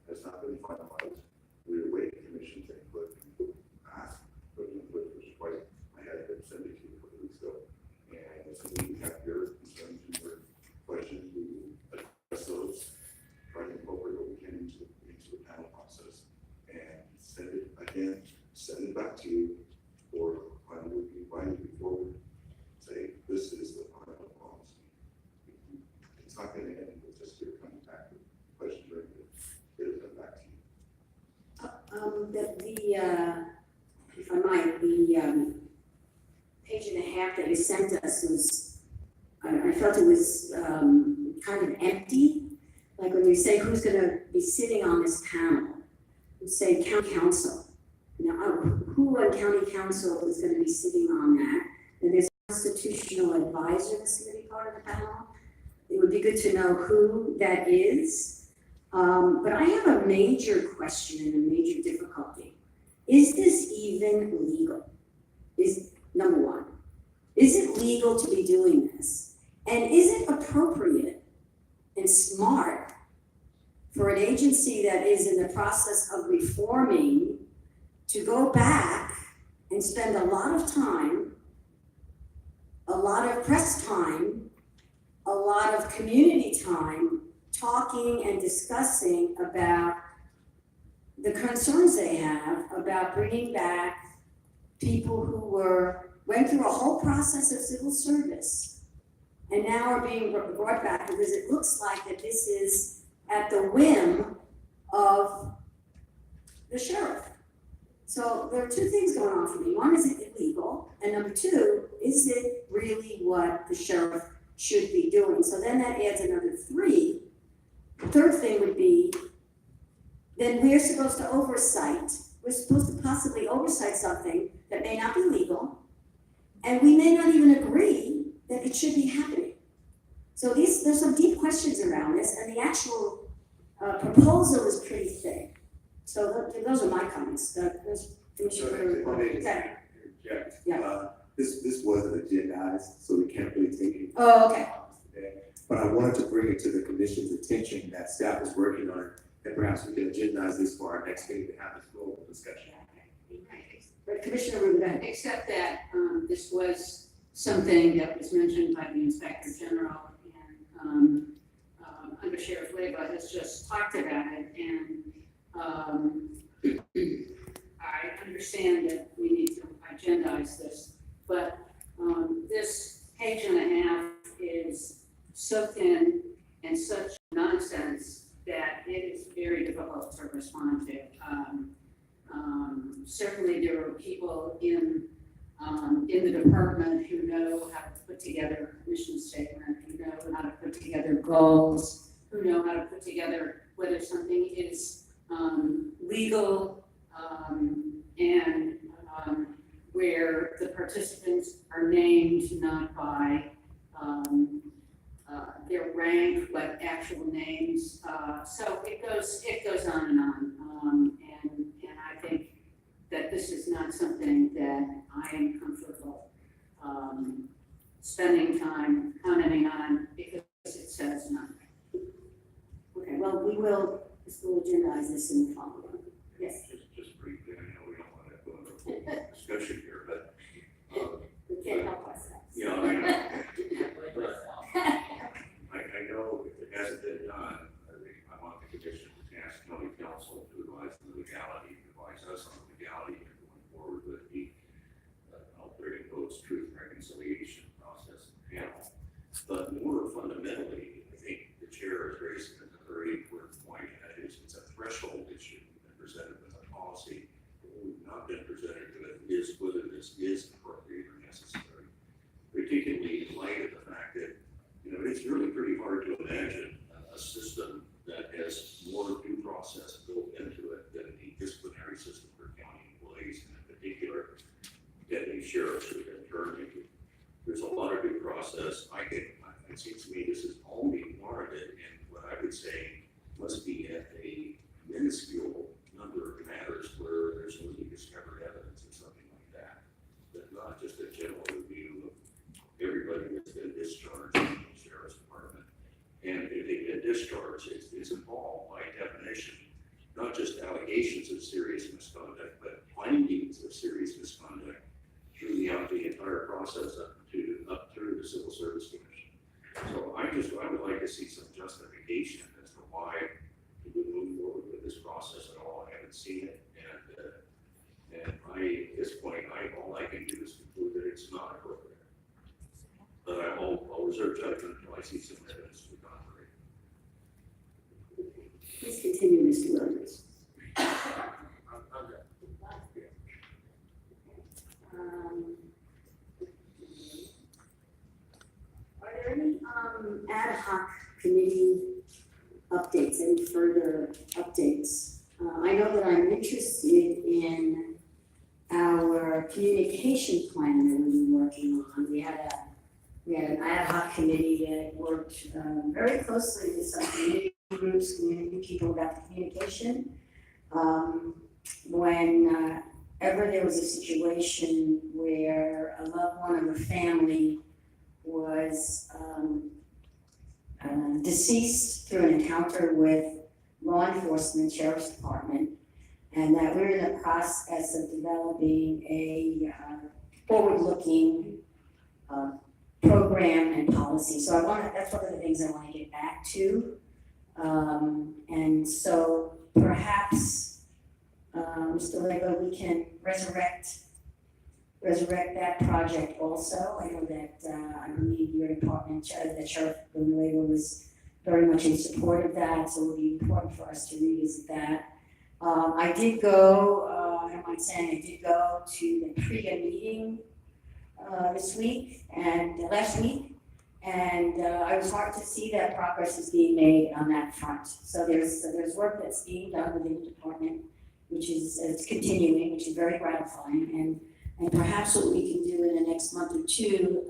has not been finalized. We await commission's input and ask for the input, which is why I had them send it to you a couple weeks ago. And as we have your concerns and your questions, we will address those, try to incorporate what we can into the panel process, and send it back to you for final review before we say this is the final policy. It's not going to end with just your coming back with questions or anything. It'll come back to you. If I might, the page and a half that you sent us was, I felt it was kind of empty. Like when you say who's gonna be sitting on this panel, you say county council. Now, who on county council is gonna be sitting on that? And there's a constitutional advisor that's gonna be part of the panel. It would be good to know who that is. But I have a major question and a major difficulty. Is this even legal? Is number one. Is it legal to be doing this? And is it appropriate and smart for an agency that is in the process of reforming to go back and spend a lot of time, a lot of press time, a lot of community time talking and discussing about the concerns they have about bringing back people who went through a whole process of civil service and now are being brought back because it looks like that this is at the whim of the sheriff. So there are two things going on for me. One, is it illegal? And number two, is it really what the sheriff should be doing? So then that adds another three. The third thing would be, then we're supposed to oversight. We're supposed to possibly oversight something that may not be legal, and we may not even agree that it should be happening. So there's some deep questions around this, and the actual proposal is pretty thick. So those are my comments. There's Commissioner. If I may just Okay. interject. Yeah. This wasn't agendized, so we can't really take it. Oh, okay. Today. But I wanted to bring it to the commission's attention that staff is working on, and perhaps we can agendize this for our next meeting to have this global discussion. But Commissioner Rubin, go ahead. Except that, this was something that was mentioned by the Inspector General, and, Under Sheriff Leyva has just talked about it, and, I understand that we need to agendize this, but, this page and a half is so thin and such nonsense that it is very difficult to respond to. Certainly there are people in the department who know how to put together a mission statement, who know how to put together goals, who know how to put together whether something is legal, and where the participants are named not by their rank, but actual names. So it goes on and on. And I think that this is not something that I am comfortable spending time commenting on because it says nothing. Okay, well, we will agendize this in the following. Yes. Just briefly, I know we don't want to go into a full discussion here, but, We can't help ourselves. you know, I know. I know if it hasn't been done, I want the commission to ask county council to advise the legality, advise us on the legality of going forward with the Alberta Codes Truth Reconciliation Process panel. But more fundamentally, I think the chair has raised a very important point, and that is it's a threshold issue. We've been presented with a policy, but what we've not been presented with is whether this is appropriate or necessary, particularly in light of the fact that, you know, it's really pretty hard to imagine a system that has more due process built into it than the disciplinary system for county employees, and in particular, deputy sheriffs who have been turned into. There's a lot of due process. It seems to me this is only warranted in what I would say must be at a minuscule number of matters where there's newly discovered evidence or something like that. But not just a general review of everybody that's been discharged from the sheriff's department. And if they've been discharged, it's involved by definition, not just allegations of serious misconduct, but findings of serious misconduct throughout the entire process up through the Civil Service Commission. So I would like to see some justification as to why we would move forward with this process at all. I haven't seen it, and at this point, all I can do is conclude that it's not appropriate. But I'll reserve judgment until I see some evidence to the contrary. Please continue, Mr. Williams. Are there any ad hoc committee updates, any further updates? I know that I'm interested in our communication plan that we've been working on. We had an ad hoc committee that worked very closely with some community groups, community people about the communication. Whenever there was a situation where a loved one of a family was deceased through an encounter with law enforcement, sheriff's department, and that we're in the process of developing a forward-looking program and policy. So that's one of the things I want to get back to. And so perhaps, Mr. Lego, we can resurrect resurrect that project also. I know that, I believe your department, the Sheriff Villanueva was very much in support of that, so it would be important for us to revisit that. I did go, I don't mind saying, I did go to the PRIA meeting, this week and last week. And, I was hard to see that progress is being made on that front. So there's work that's being done within the department, which is, it's continuing, which is very gratifying. And perhaps what we can do in the next month or two,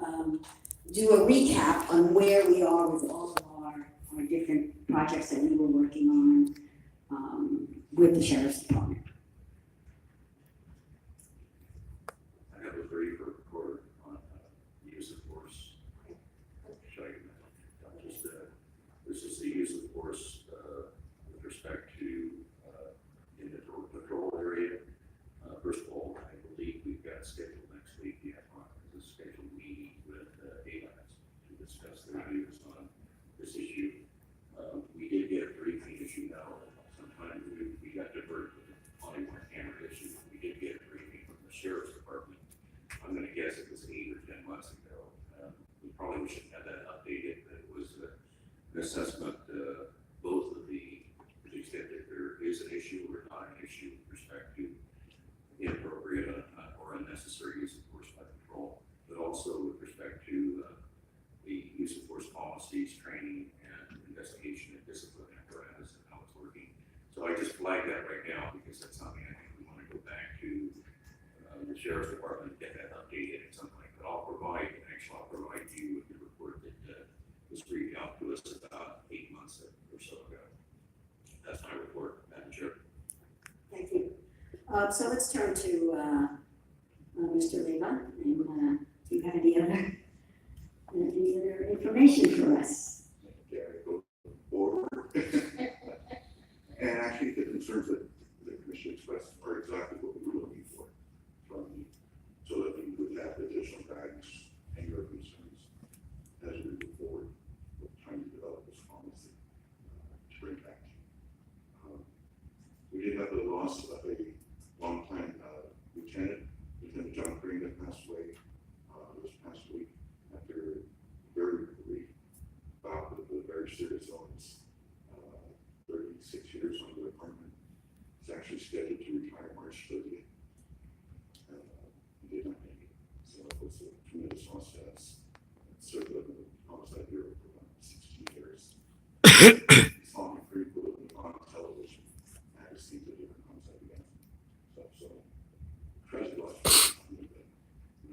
do a recap on where we are with all of our different projects that we were working on, with the Sheriff's Department. I have a brief report on use of force. Show you that. Just, this is the use of force with respect to in the patrol area. First of all, I believe we've got scheduled next week, the scheduled meeting with ALAS to discuss their views on this issue. We did get a briefing issue now. Sometimes we got diverted with the only one camera issue. We did get a briefing from the Sheriff's Department. I'm gonna guess it was 8 or 10 months ago. We probably should have that updated, but it was an assessment, both of the extent that there is an issue or not an issue with respect to inappropriate or unnecessary use of force by patrol, but also with respect to the use of force policies, training, and investigation and discipline apparatus and how it's working. So I just flag that right now because that's something I think we want to go back to the Sheriff's Department and get that updated at some point. But I'll provide you with the report that was briefed out to us about 8 months or so ago. That's my report, Madam Chair. Thank you. So let's turn to, Mr. Leva, and, do you have any other information for us? Yeah, go forward. And actually, the concerns that the commission expressed are exactly what we were looking for from you, so that we would have additional guidance and your concerns as we move forward with trying to develop this policy to bring back to you. We did have the loss of a longtime Lieutenant John Green, that passed away this past week after very brief bout with a very serious illness. 36 years on the department. He's actually scheduled to retire March 30th. He did not make it. So it was a tremendous loss to us. Served in the homicide bureau for about 16 years. He's on frequently on television. I received a different homicide again. So tragic loss for the family,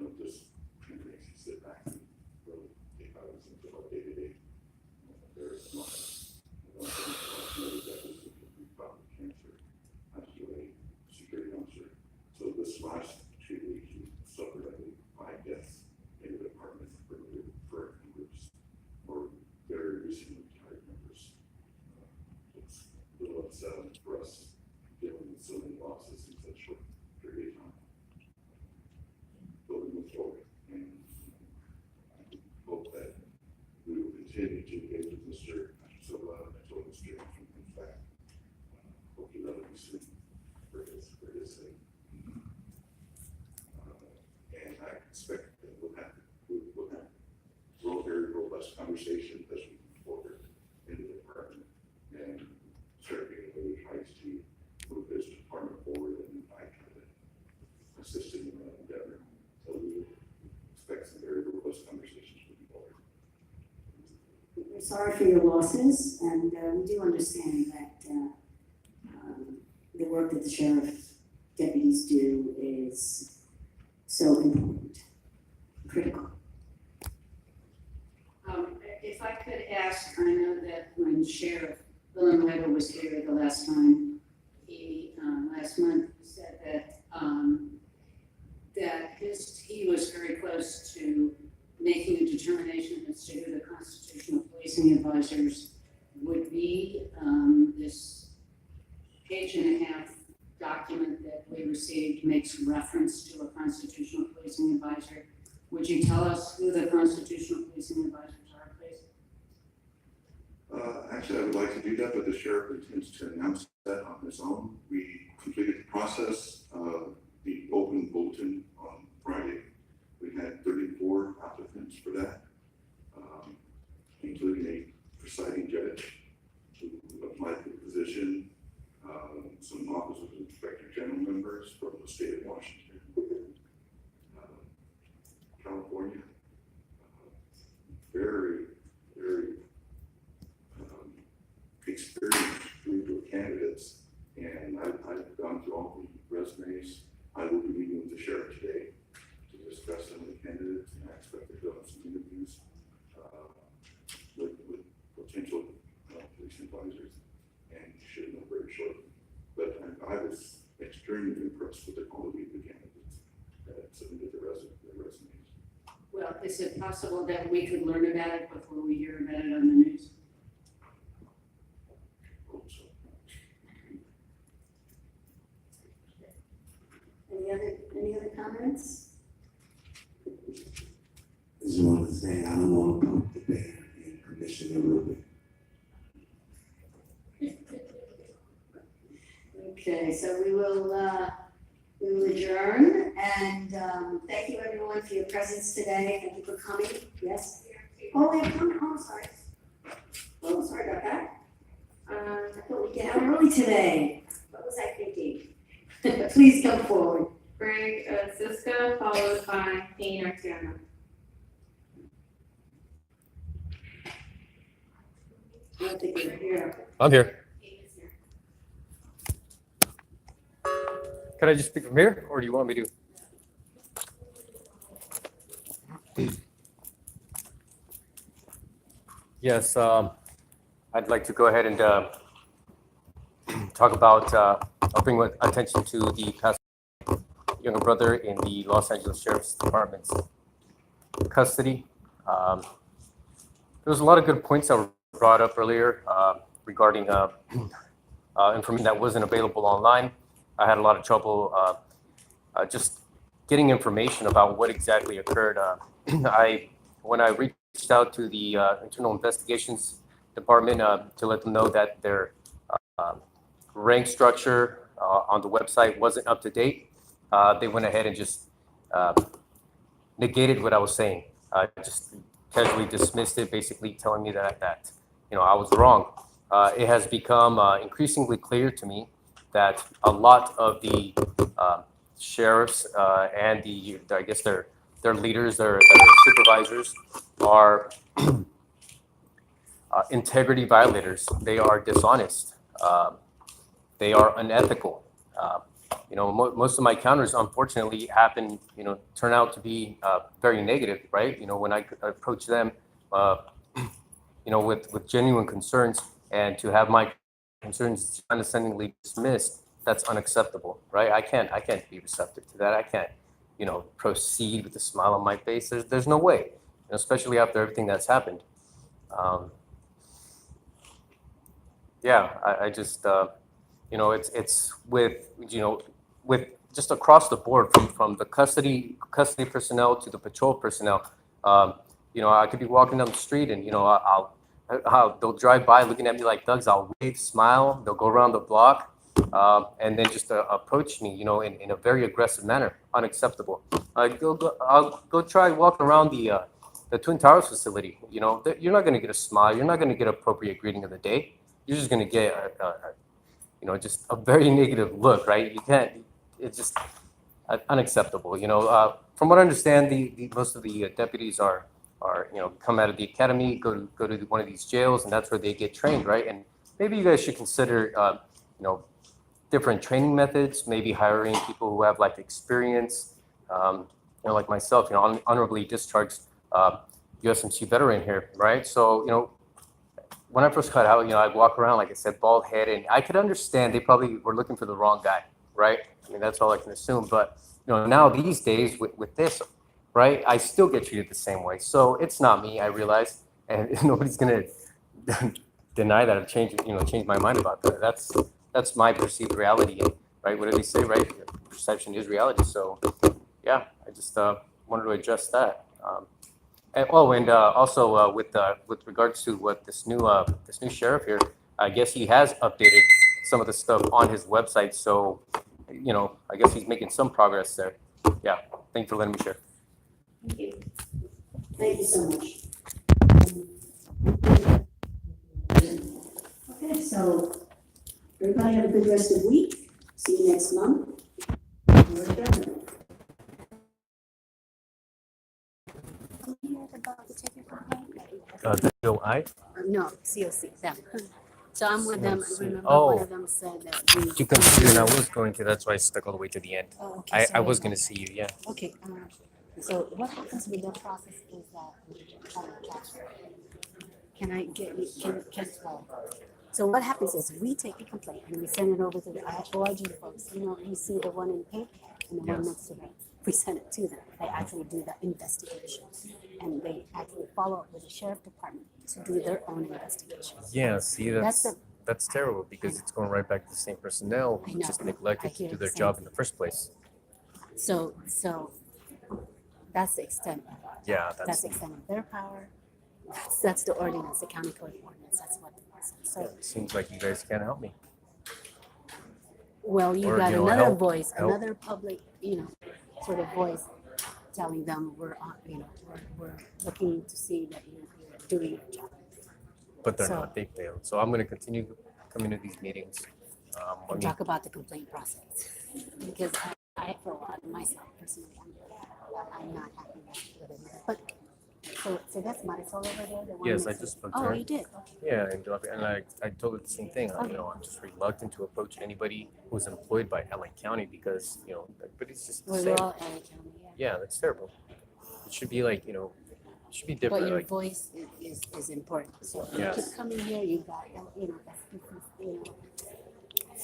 but just kind of makes you sit back and really take out into our day-to-day. There's a lot cancer, passed away, security officer. So this last 2 weeks, we suffered, I believe, 5 deaths in the department for members or very recently retired members. It's a little upsetting for us dealing with so many losses in such a short period of time. But we move forward, and I hope that we will continue to engage with Mr. Silva and Mr. Johnson, in fact. Hopefully that'll be soon for his sake. And I expect that we'll have very robust conversation as we move forward in the department, and certainly really tries to move this department forward, and I kind of assist in that endeavor. So we expect some very robust conversations moving forward. We're sorry for your losses, and we do understand that the work that the sheriff deputies do is so important, critical. If I could ask, I know that when Sheriff Villanueva was here the last time, he, last month, said that, he was very close to making a determination as to who the constitutional policing advisors would be. This page-and-a-half document that we received makes reference to a constitutional policing advisor. Would you tell us who the constitutional policing advisors are, please? Actually, I would like to do that, but the sheriff intends to announce that on his own. We completed the process of the open bulletin on Friday that, including a presiding judge who applied for the position, some officers and inspector general members from the state of Washington, California, very, very experienced group of candidates. And I've gone through all the resumes. I will be meeting with the sheriff today to discuss some of the candidates, and I expect to go on some interviews with potential police advisors, and should know very shortly. But I was extremely impressed with the quality of the candidates that submitted their resumes. Well, is it possible that we could learn about it before we hear about it on the news? Hope so. Any other comments? I just want to say I don't want to pump the bear and Commissioner Rubin. Okay, so we will adjourn, and thank you everyone for your presence today. Thank you for coming. Yes? Oh, we have come, oh, sorry. Oh, sorry about that. I thought we'd get out early today. What was I thinking? Please come forward. Greg Ziska, followed by Payne Artiano. I don't think you're here. I'm here. Can I just speak from here, or do you want me to? Yes, I'd like to go ahead and talk about, I'll bring attention to the past younger brother in the Los Angeles Sheriff's Department's custody. There was a lot of good points that were brought up earlier regarding information that wasn't available online. I had a lot of trouble just getting information about what exactly occurred. When I reached out to the Internal Investigations Department to let them know that their rank structure on the website wasn't up to date, they went ahead and just negated what I was saying. Just casually dismissed it, basically telling me that I was wrong. It has become increasingly clear to me that a lot of the sheriffs and I guess their leaders, their supervisors are integrity violators. They are dishonest. They are unethical. Most of my encounters, unfortunately, turn out to be very negative, right? When I approach them, with genuine concerns, and to have my concerns condescendingly dismissed, that's unacceptable, right? I can't be receptive to that. I can't, proceed with a smile on my face. There's no way, especially after everything that's happened. I just, it's with just across the board, from the custody personnel to the patrol personnel. I could be walking down the street and, they'll drive by looking at me like thugs. I'll wave, smile, they'll go around the block, and then just approach me, in a very aggressive manner. Unacceptable. I'll go try walking around the Twin Towers facility. You're not going to get a smile. You're not going to get appropriate greeting of the day. You're just going to get just a very negative look, right? You can't. It's just unacceptable. From what I understand, the most of the deputies are come out of the academy, go to one of these jails, and that's where they get trained, right? And maybe you guys should consider different training methods, maybe hiring people who have like experience, like myself, honorably discharged USMC veteran here, right? So when I first got out, I'd walk around, like I said, bald head, and I could understand they probably were looking for the wrong guy, right? I mean, that's all I can assume. But now these days with this, right, I still get treated the same way. So it's not me, I realize, and nobody's gonna deny that. I've changed my mind about that. That's my perceived reality, right? What do they say, right? Perception is reality. So yeah, I just wanted to address that. And also with regards to what this new sheriff here, I guess he has updated some of the stuff on his website. So I guess he's making some progress there. Yeah, thanks for letting me share. Thank you. Thank you so much. Okay, so everybody have a good rest of the week. See you next month. We're adjourned. The DOI? No, COC, them. So I'm with them, COC. remember Oh. one of them said that we. You can see, and I was going to, that's why I stuck all the way to the end. Oh, okay, I sorry was about gonna that. see you, yeah. Okay, so what happens with that process is that, can I get, so what happens is we take the complaint and we send it over to the OIG folks, you see the one in pink and the one Yes. next to that. We send it to them, they actually do the investigation. And they actually follow up with the sheriff department to do their own investigation. Yeah, see, That's that's terrible because it's going right back to the same personnel I who know. just I neglected to hear do the their same job in the first place. So that's the extent of it. Yeah, That's that's, the extent of their power. That's the ordinance, the county code ordinance, that's what it is. So, it seems like you guys can't help me. well, you Or, got you know, another help- voice, help. another public, sort of voice telling them we're on, we're looking to see that you're doing your job. But they're So- not, they failed. So I'm gonna continue coming to these meetings. I And mean, talk about the complaint process. Because I for a while, myself personally, I'm not happy with it. But, so that's Marisol over there, the one Yes, I next to- just spoke to Oh, her. you did, okay. yeah, and I told her the same thing. I'm just reluctant to approach anybody who's employed by LA County because, everybody's just the We're same. all LA County, yeah. Yeah, that's terrible. It should be like, it should be different. But your Like, voice is important. So you Yes. keep coming here, you got,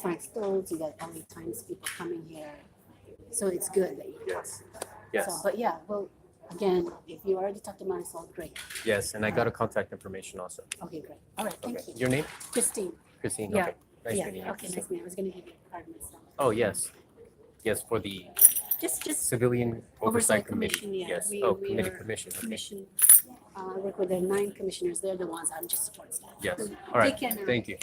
Frank Stoltz, you got LA Times people coming here. So it's good that you talk. yes, yes, So, but yeah, well, again, if you already talked to Marisol, great. yes. And I got a contact information also. Okay, great. All right, thank Okay. you. Your name? Christine. Christine. Yeah. Okay. Nice Yeah, meeting you. okay, nice meeting you. I was gonna give you a card myself. Oh, yes. Yes, for the Just Civilian Oversight Committee. Commission, yeah. Yes. We Committee are commission. Okay. Commission. I work with the 9 commissioners. They're the ones, I'm just support staff. Yes. All right. Take care now. Thank you.